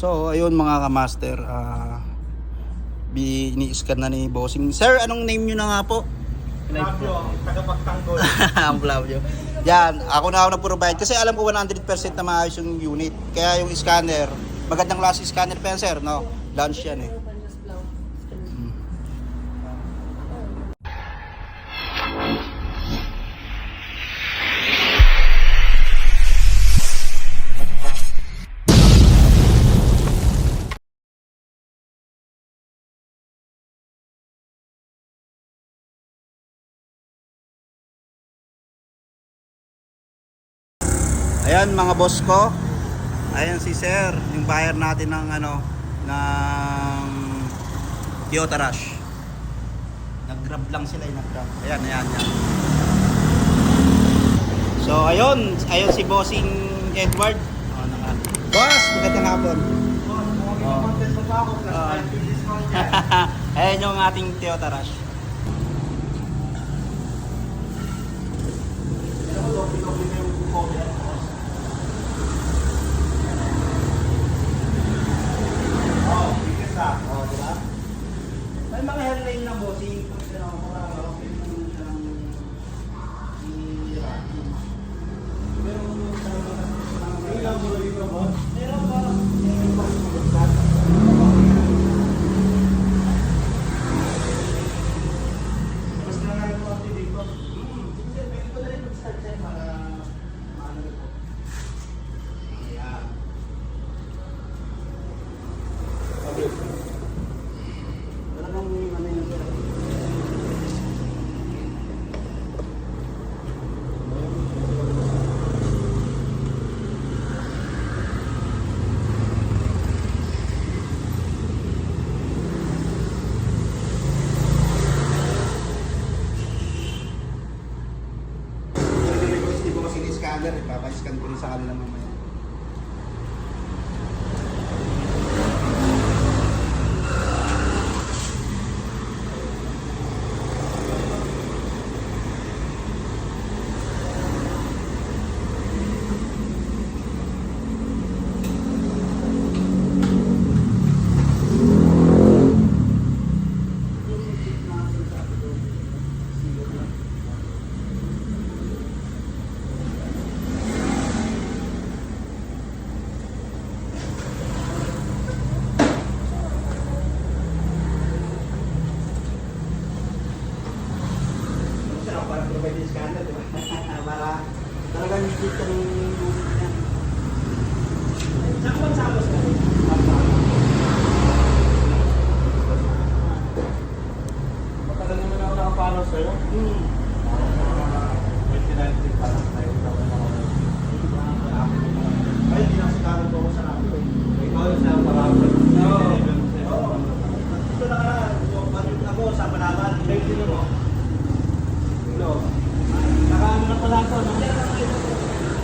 So, ayun mga kamaster, ini-scan na ni Bossing. Sir, anong name nyo na nga po? Flavio, tagapagtanggol. Ang Flavio. Yan, ako na nag-provide kasi alam ko 100% na maayos yung unit. Kaya yung scanner, magandang klase scanner pa yan, sir, no? Launch yan eh. Ayan mga boss ko. Ayan si sir, yung buyer natin ng ng Toyota Rush. Nag-grab lang sila, nag-grab. Ayan. So ayun si Bossing Edward. Boss, magandang hapon. Ayan yung ating Toyota Rush. Diba? May mga hairline na bossing. Scanner, ipapa-scan ko rin sa kanila mamaya. Para provide scanner, di ba? Para talagang higit ka ng unit niya. Saan ko magsamos ka? Matagal naman ako nakapanaw sa'yo. 2019 parang tayo. Ay, hindi nakasikarap ko sa namin. Ikaw yung sa parapol. Oo. Dito na ka. Ako sa Palaban. Dito mo. Nakaano na pala ito, no?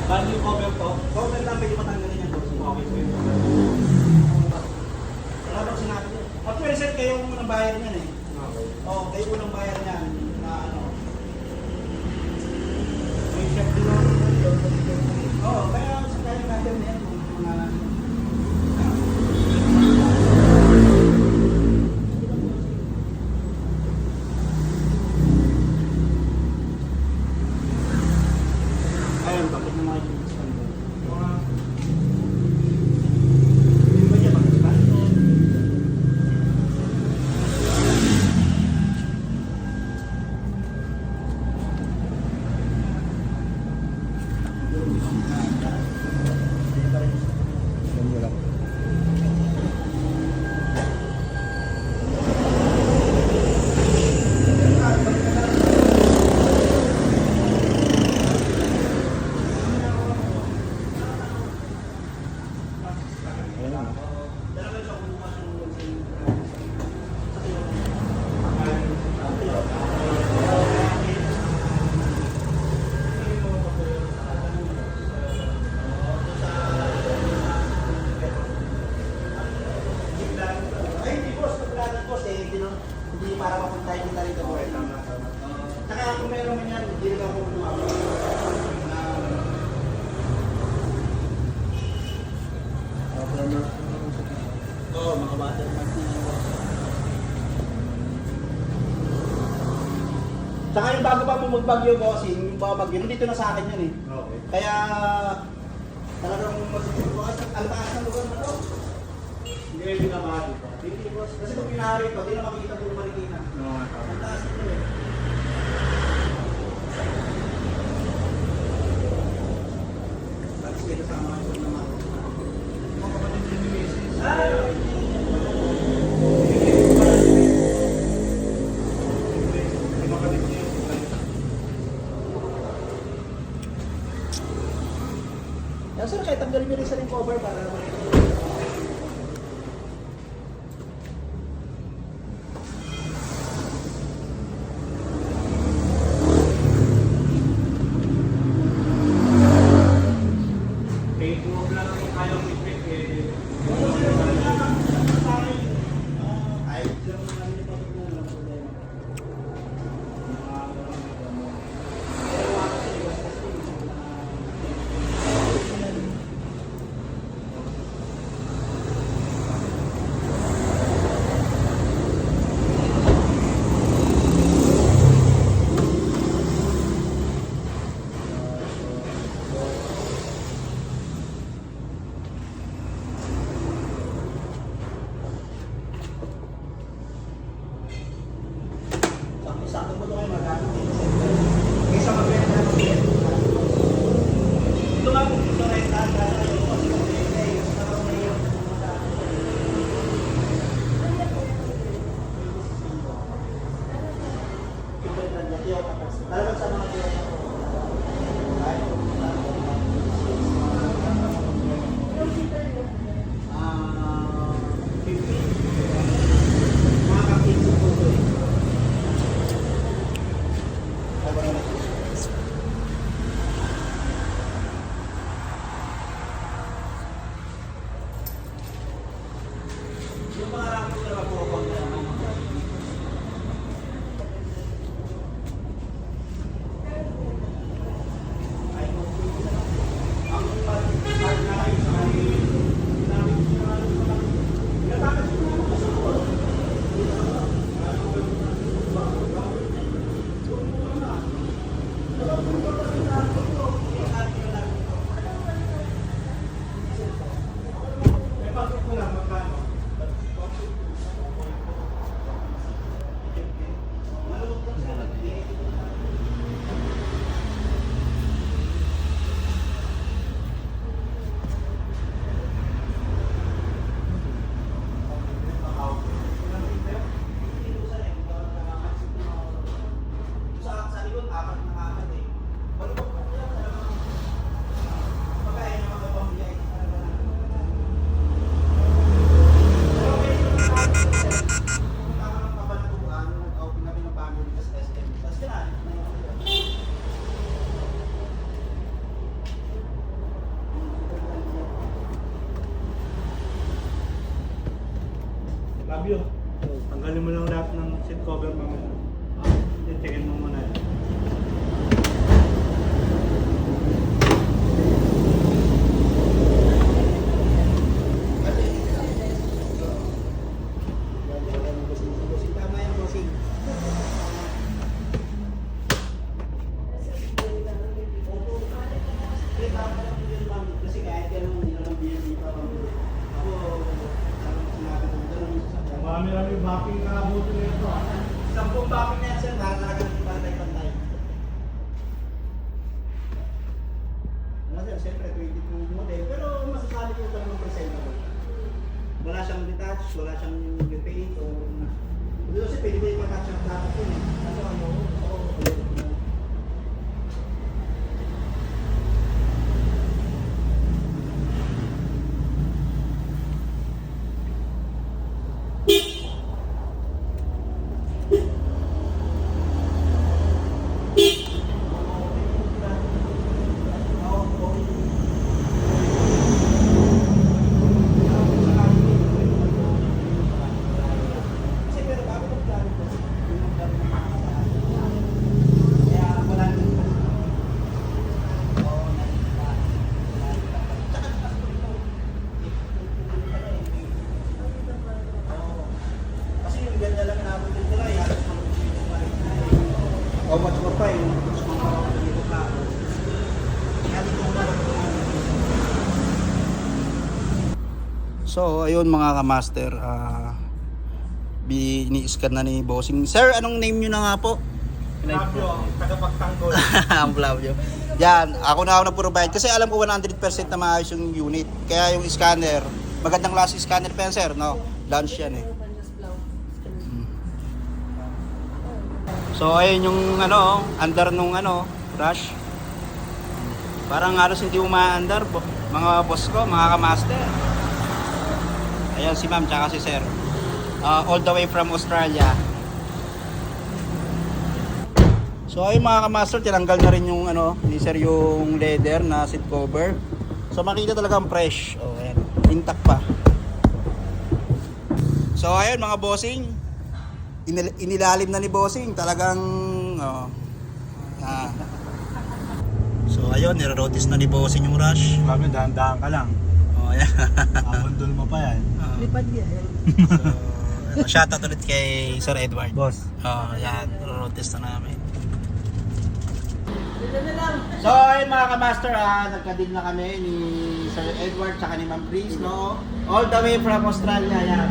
Bali yung cover to? Cover lang, pwede matanggalin yan. Okay, so yun. Wala bang sinabi ko? Actually, set kayo unang bayar niyan eh. Okay. Oo, kayo unang bayar niyan na ano. May chef din ako. Oo, kaya sa kayo natin yan. Mga ayun, bakit na mga yung hindi ba niya mag-scan? hindi para mapuntahin kita rito. Okay, tama. Saka kung meron man yan, hindi rin ako kumama. Oo, makawatermark na yung boss. Saka yung bago pa mo magbagyo, bossing, yung bagyo, nandito na sa akin yun eh. Okay. Kaya talagang masusubukan ang taas ng lugar na to. Hindi kayo binabahagi pa. Hindi boss. Kasi kung pinahari ko, di na makikita kung malikina. No, Ang taas nito eh. Tapos kita sa mga ito naman. mga kapatid din ni Mrs. Yung kapatid niya. Yan sir, kahit tanggalin nyo rin sa ring cover para makikita. Kahit mo lang yung ayaw mo i-check eh. Ay, lang namin yung patutunan ng problema. Pero ako sa iwas kasi sakto mo ito kayo magamit din sa center. Kaysa mag-renta ng renta. Ito nga kung gusto renta, kaya kayo kasi mag-renta eh. Mas naman may yung talagang sa mga tiyo kahit pumunta ah 50 mga kapitso po ito eh. Yung mga rapid na mapupag na naman. Ay, ang part na kayo sa kanil, namin siya natakas ko naman sa sukol. May pasok ko lang magkano. Sa likod, apat na apat eh. Malubog pa yan, talagang pagkain ng mga pamilya eh. Pero may isang punta ka ng Kabanatuan, nag-outing kami ng family sa SM. Tapos kailangan, Fabio, tanggalin mo lang lahat ng seat cover mamaya. Checkin mo muna yan. tama yan, bossing. Kasi kahit yan ang nilalang BNB pa ako, sinabi ko, ganun yung sasakyan. Marami-rami mapping na buto na ito. 10 bakit na yan sir, nakakalagang pantay-pantay. Ano sir, siyempre 22 model, pero masasabi ko lang ng presentable. Wala siyang detach, wala siyang repaint, o kasi pwede ba yung mag-catch up dapat yun eh. Kaso ano, kasi pero bago mag-plano ko, yung mag-plano ng mga sa So, ayun mga kamaster, ini-scan na ni Bossing. Sir, anong name nyo na nga po? Flavio, tagapagtanggol. Ang Flavio. Yan, ako na nag-provide kasi alam ko 100% na maayos yung unit. Kaya yung scanner, magandang klase scanner pa yan, sir, no? Launch yan eh. So ayun yung ano, under nung ano, rush. Parang halos hindi umaandar, mga boss ko, mga kamaster. Ayan si ma'am tsaka si sir. All the way from Australia. So ayun mga kamaster, tinanggal na rin yung ano, ni sir yung leather na seat cover. So makita talagang fresh. Oh, ayan. Intact pa. So ayun mga bossing, inilalim na ni bossing talagang So ayun, nire-rotis na ni bossing yung rush. Flavio, dahan-dahan ka lang. Oh, ayan. Abundol mo pa yan. Lipad niya. So, shoutout ulit kay Sir Edward. Boss. Oh, yan, nire-rotis na namin. So ayun mga kamaster, nagka-deal na kami ni Sir Edward tsaka ni Ma'am Chris, no? All the way from Australia, yan.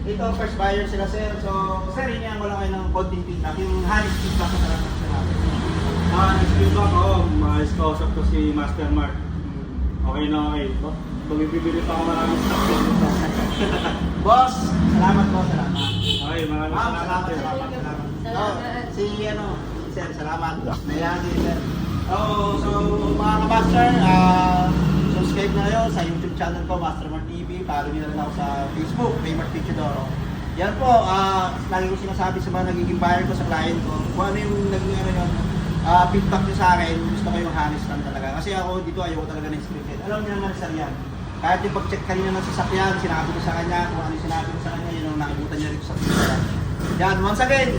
Ito, first buyer sila, sir. So, sir, hingihan ko lang kayo ng konting feedback. Yung honest feedback sa talaga sa natin. Nag-feedback ako, maayos kausap ko si Master Mark. Okay na okay. Bumibili pa ako maraming stock dito. Boss, salamat po, salamat. Okay, maraming Ma'am, salamat. salamat. Oh, si sir, salamat. Nayagi, sir. So mga kamaster, subscribe na kayo sa YouTube channel ko, Mastermart TV. Follow niyo na rin ako sa Facebook, Raymart Pichidoro. Yan po, lagi ko sinasabi sa mga nagiging buyer ko sa client ko, kung ano yung naging feedback nyo sa akin, gusto ko yung honest lang talaga. Kasi ako dito ayoko talaga ng scripted. Alam niyo naman sir yan. Kahit yung pag-check kanina ng sasakyan, sinabi ko sa kanya, kung ano yung sinabi ko sa kanya, yun ang nakibutan niya rin sa Twitter. Yan, once again,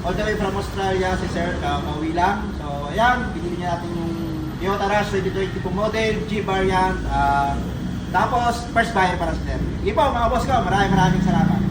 all the way from Australia, si Sir, kauwi lang. So, ayan, binili niya natin yung Toyota Rush 2022 model, G variant. Tapos, first buyer para sa Sir. Sige po, mga boss ko, maraming salamat.